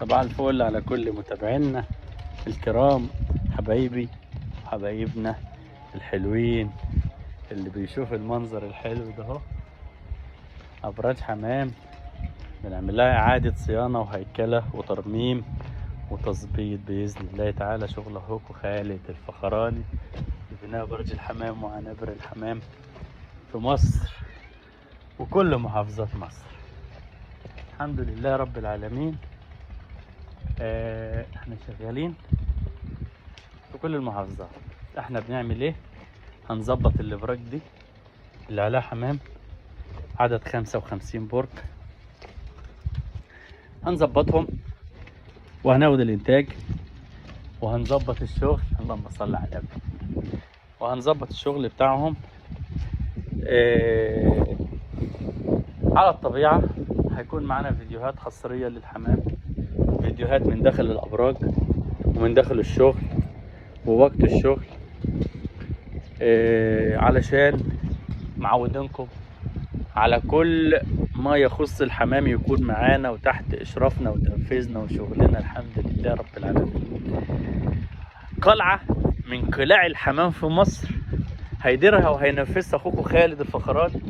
صباح الفل على كل متابعينا الكرام، حبايبي وحبايبنا الحلوين اللي بيشوف المنظر الحلو ده اهو. ابراج حمام بنعمل لها اعادة صيانة وهيكلة وترميم وتظبيط باذن الله تعالى. شغل اخوكم خالد الفخراني لبناء برج الحمام وعنابر الحمام في مصر وكل محافظات مصر. الحمد لله رب العالمين. احنا شغالين في كل المحافظات. احنا بنعمل ايه؟ هنظبط الابراج دي اللي عليها حمام عدد 55 برج، هنظبطهم وهناخد الانتاج وهنظبط الشغل. اللهم صل على النبي. وهنظبط الشغل بتاعهم على الطبيعة. هيكون معانا فيديوهات حصرية للحمام، فيديوهات من داخل الابراج ومن داخل الشغل ووقت الشغل، علشان معودينكم على كل ما يخص الحمام يكون معانا وتحت اشرافنا وتنفيذنا وشغلنا. الحمد لله رب العالمين. قلعة من قلاع الحمام في مصر هيديرها وهينفذها اخوكم خالد الفخراني.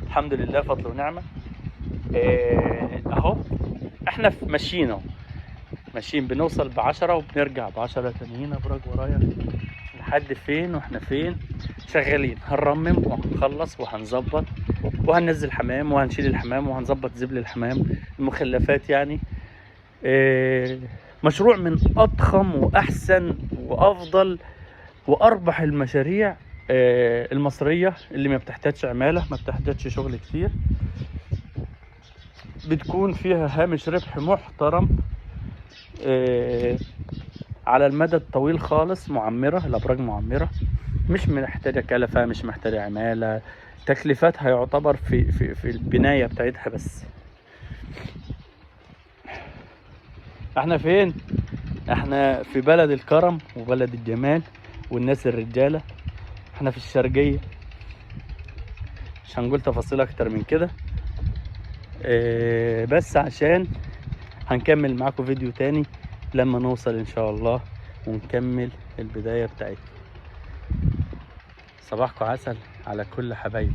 الحمد لله فضل ونعمة. اهو احنا ماشيين بنوصل ب10 وبنرجع ب10 تانيين. ابراج ورايا لحد فين واحنا فين شغالين. هنرمم وهنخلص وهنظبط وهننزل حمام وهنشيل الحمام وهنظبط زبل الحمام المخلفات يعني. مشروع من اضخم واحسن وافضل واربح المشاريع المصرية اللي ما بتحتاجش عمالة، ما بتحتاجش شغل كتير، بتكون فيها هامش ربح محترم على المدى الطويل خالص. معمرة، الابراج معمرة، مش محتاجة كلفة، مش محتاجة عمالة. تكلفتها يعتبر في البناية بتاعتها بس. احنا فين؟ احنا في بلد الكرم وبلد الجمال والناس الرجالة. احنا في الشرقية، مش هنقول تفاصيل اكتر من كده. بس عشان هنكمل معاكم فيديو تاني لما نوصل ان شاء الله ونكمل البداية بتاعتنا. صباحكم عسل على كل حبايبي.